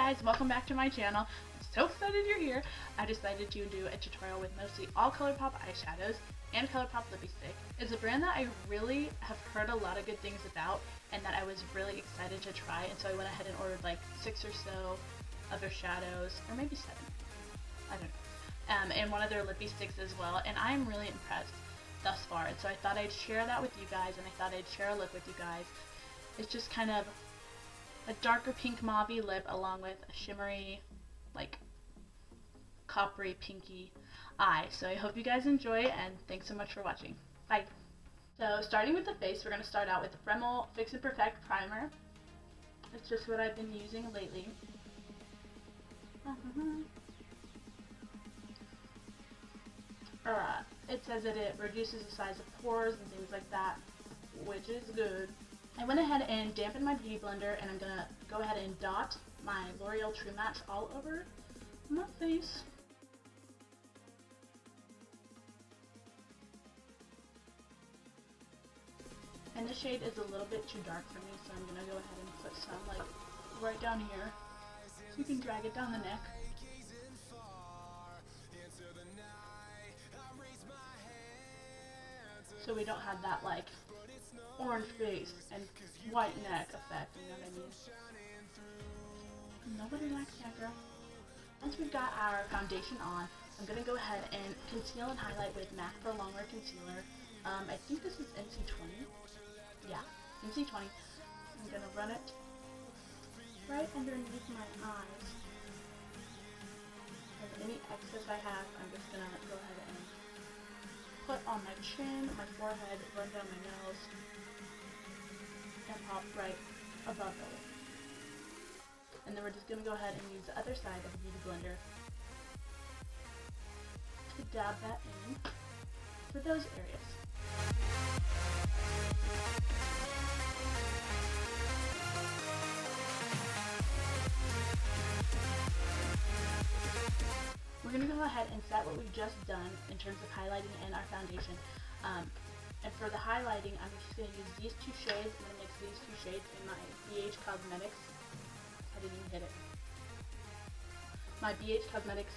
guys, welcome back to my channel. I'm so excited you're here. I decided to do a tutorial with mostly all ColourPop eyeshadows and ColourPop lipstick. It's a brand that I really have heard a lot of good things about and that I was really excited to try, and so I went ahead and ordered like 6 or so of their shadows, or maybe 7, I don't know, and one of their lippy sticks as well, and I'm really impressed thus far, and so I thought I'd share that with you guys, and I thought I'd share a look with you guys. It's just kind of a darker pink mauve lip along with a shimmery, like, coppery pinky eye. So I hope you guys enjoy, and thanks so much for watching. Bye! So starting with the face, we're going to start out with the Rimmel Fix and Perfect Primer. It's just what I've been using lately. It says that it reduces the size of pores and things like that, which is good. I went ahead and dampened my beauty blender, and I'm going to go ahead and dot my L'Oreal True Match all over my face. And the shade is a little bit too dark for me, so I'm going to go ahead and put some like right down here, so you can drag it down the neck. So we don't have that like orange face and white neck effect, you know what I mean? Nobody likes that, girl. Once we've got our foundation on, I'm going to go ahead and conceal and highlight with MAC for Longwear Concealer. I think this is NC20. Yeah, NC20. I'm going to run it right underneath my eyes. And any excess I have, I'm just going to go ahead and put on my chin, my forehead, run down my nose, and pop right above it. And then we're just going to go ahead and use the other side of the beauty blender to dab that in for those areas. We're going to go ahead and set what we've just done in terms of highlighting and our foundation. And for the highlighting, I'm just going to use these 2 shades. I'm going to mix these 2 shades in my BH Cosmetics. I didn't even hit it. My BH Cosmetics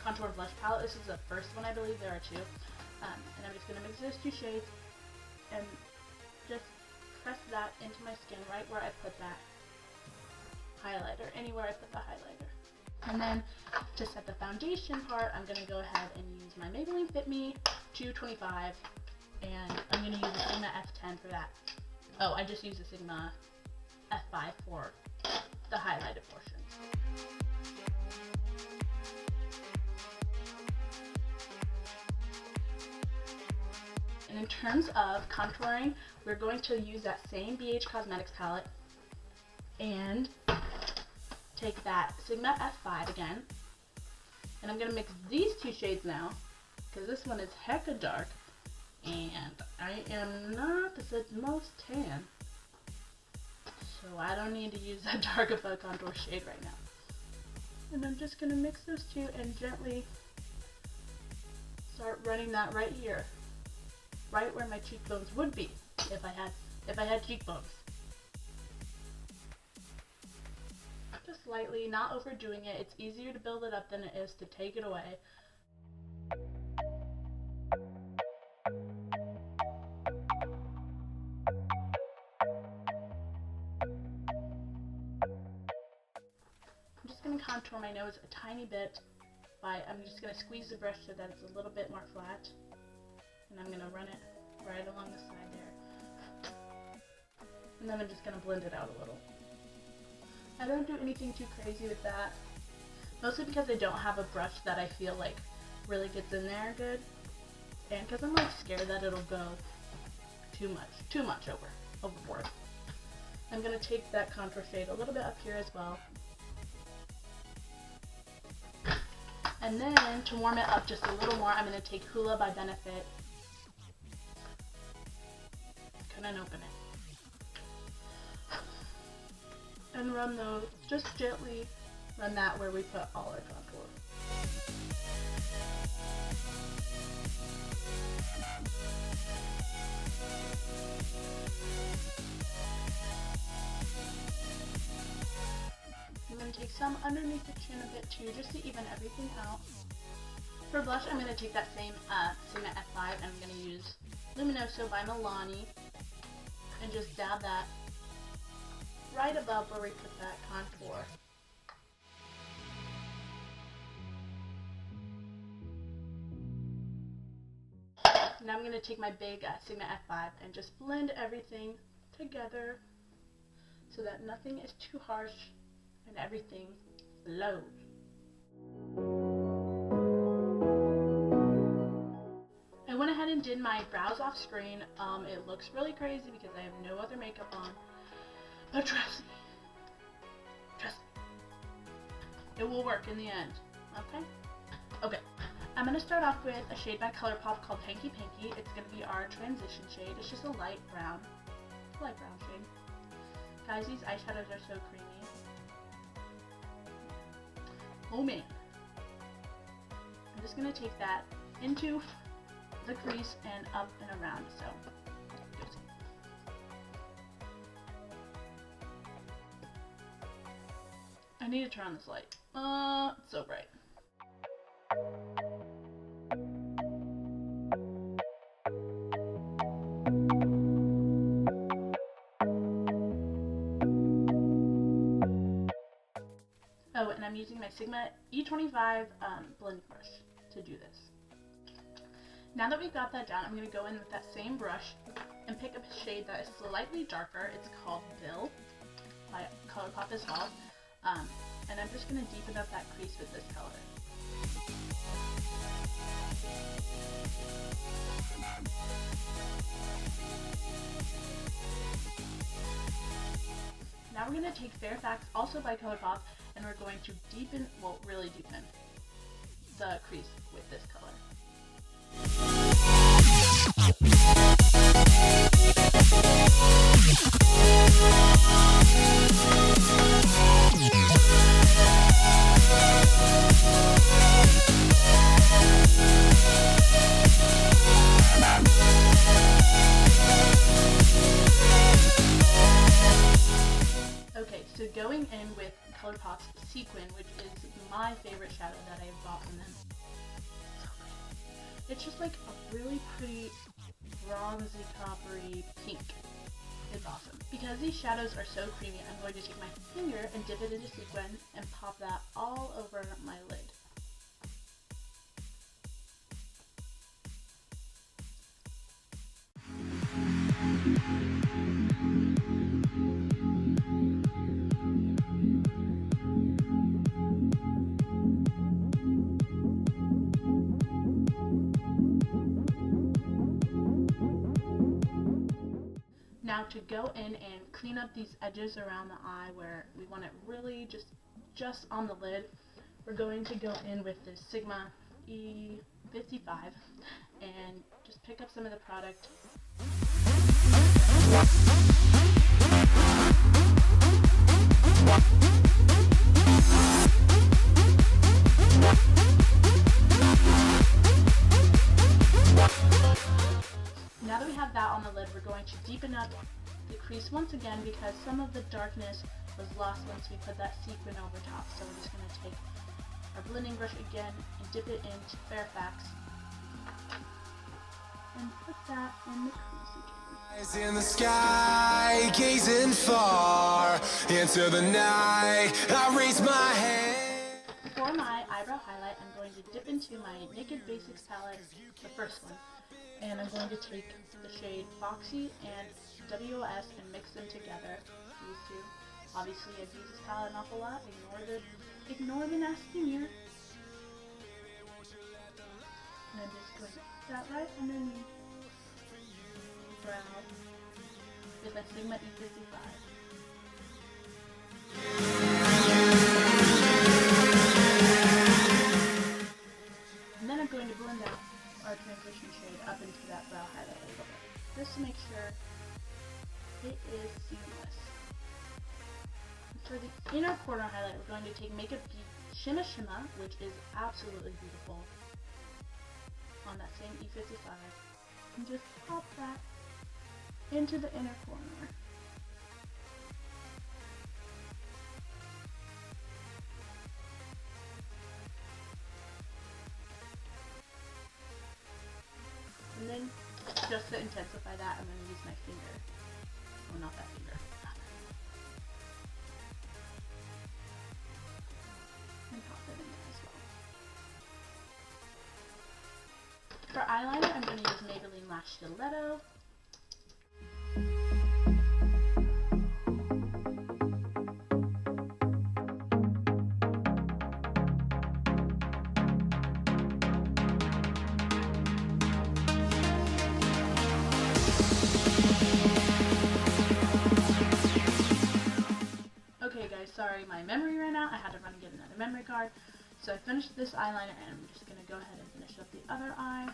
Contour Blush Palette. This is the first one, I believe. There are 2. And I'm just going to mix those 2 shades and just press that into my skin right where I put that highlighter, anywhere I put the highlighter. And then to set the foundation part, I'm going to go ahead and use my Maybelline Fit 225, and I'm going to use the Sigma F10 for that. Oh, I just used the Sigma F5 for the highlighted portion. And in terms of contouring, we're going to use that same BH Cosmetics palette and take that Sigma F5 again, and I'm going to mix these 2 shades now, because this one is hecka dark, and I am not the most tan, so I don't need to use that dark of a contour shade right now. And I'm just going to mix those 2 and gently start running that right here, right where my cheekbones would be if I had cheekbones. Just lightly, not overdoing it. It's easier to build it up than it is to take it away. I'm just going to contour my nose a tiny bit I'm just going to squeeze the brush so that it's a little bit more flat, and I'm going to run it right along the side there, and then I'm just going to blend it out a little. I don't do anything too crazy with that, mostly because I don't have a brush that I feel like really gets in there good, and because I'm like scared that it'll go too much overboard. I'm going to take that contour shade a little bit up here as well, and then to warm it up just a little more, I'm going to take Hoola by Benefit. Couldn't open it. And run those, just gently run that where we put all our contour. some underneath the chin a bit too, just to even everything out. For blush, I'm going to take that same Sigma F5 and I'm going to use Luminoso by Milani and just dab that right above where we put that contour. Now I'm going to take my big Sigma F5 and just blend everything together so that nothing is too harsh and everything flows. I went ahead and did my brows off screen. It looks really crazy because I have no other makeup on, but trust me, it will work in the end, okay? Okay, I'm going to start off with a shade by ColourPop called Hanky Panky. It's going to be our transition shade. It's just a light brown shade. Guys, these eyeshadows are so creamy. Oh man. I'm just going to take that into the crease and up and around, so good. I need to turn on this light. It's so bright. Oh, and I'm using my Sigma E25 blend brush to do this. Now that we've got that down, I'm going to go in with that same brush and pick up a shade that is slightly darker. It's called Bill by ColourPop as well. And I'm just going to deepen up that crease with this color. Now we're going to take Farifax, also by ColourPop, and we're going to deepen, well, really deepen the crease with this color. Okay, so going in with ColourPop's Sequin, which is my favorite shadow that I have bought from them. So pretty. It's just like a really pretty bronzy, coppery pink. It's awesome. Because these shadows are so creamy, I'm going to take my finger and dip it into Sequin and pop that all over my lid. Now to go in and clean up these edges around the eye where we want it really just on the lid, we're going to go in with this Sigma E55 and just pick up some of the product. Now that we have that on the lid, we're going to deepen up the crease once again because some of the darkness was lost once we put that sequin over top. So we're just going to take our blending brush again and dip it into Farifax and put that in the crease again. Eyes in the sky, gazing far into the night, I raise my hand. For my eyebrow highlight, I'm going to dip into my Naked Basics palette, the first one, and I'm going to take the shade Foxy and WOS and mix them together, these two. Obviously, I've used this palette an awful lot. Ignore the nasty mirror. And I'm just going to put that right underneath the brow with a Sigma E55. And then I'm going to blend out our transition shade up into that brow highlight a little bit, just to make sure it is seamless. For the inner corner highlight, we're going to take Makeup Geek Shimma Shimma, which is absolutely beautiful, on that same E55, and just pop that into the inner corner. just to intensify that, I'm going to use my finger. Oh, not that finger. And pop it in there as well. For eyeliner, I'm going to use Maybelline Lash Stiletto. Okay guys, sorry my memory ran out. I had to run and get another memory card. So I finished this eyeliner and I'm just going to go ahead and finish up the other eye.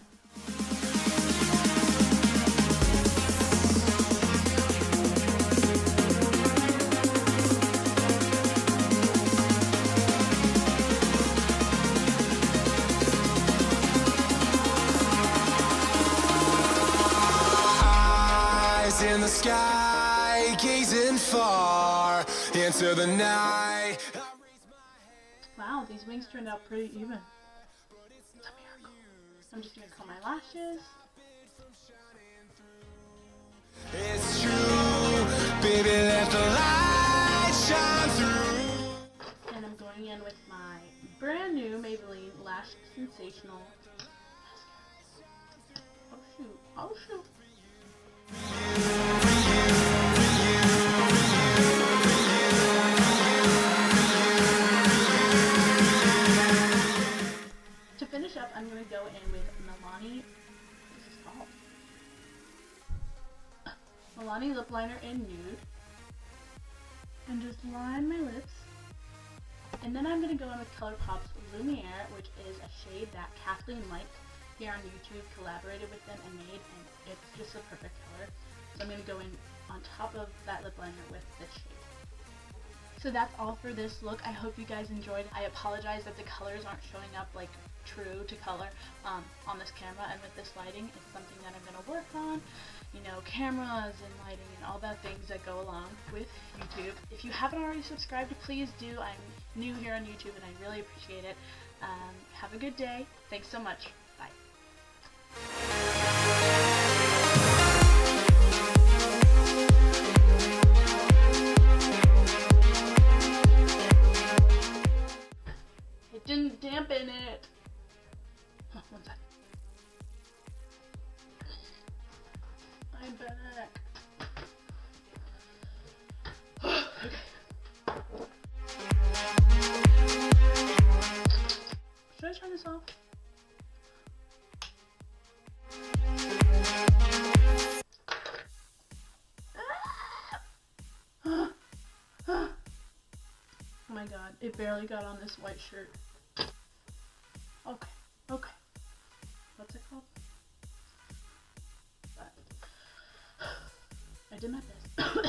Eyes in the sky, gazing far into the night. Wow, these wings turned out pretty even. It's a miracle. I'm just going to comb my lashes. It's true, baby, let the light shine through. And I'm going in with my brand new Maybelline Lash Sensational mascara. Oh shoot, oh shoot. To finish up, I'm going to go in with Milani, Milani Lip Liner in Nude, and just line my lips. And then I'm going to go in with ColourPop Lumeire, which is a shade that Kathleen Mike here on YouTube collaborated with them and made, and it's just a perfect color. So I'm going to go in on top of that lip liner with this shade. So that's all for this look. I hope you guys enjoyed. I apologize that the colors aren't showing up like true to color on this camera, and with this lighting it's something that I'm going to work on. You know, cameras and lighting and all the things that go along with YouTube. If you haven't already subscribed, please do. I'm new here on YouTube and I really appreciate it. Have a good day. Thanks so much. Bye. It didn't dampen it. Huh, one sec. I'm back. Okay. Should I turn this off? Oh my god, it barely got on this white shirt. Okay, okay. What's it called? But I did my best.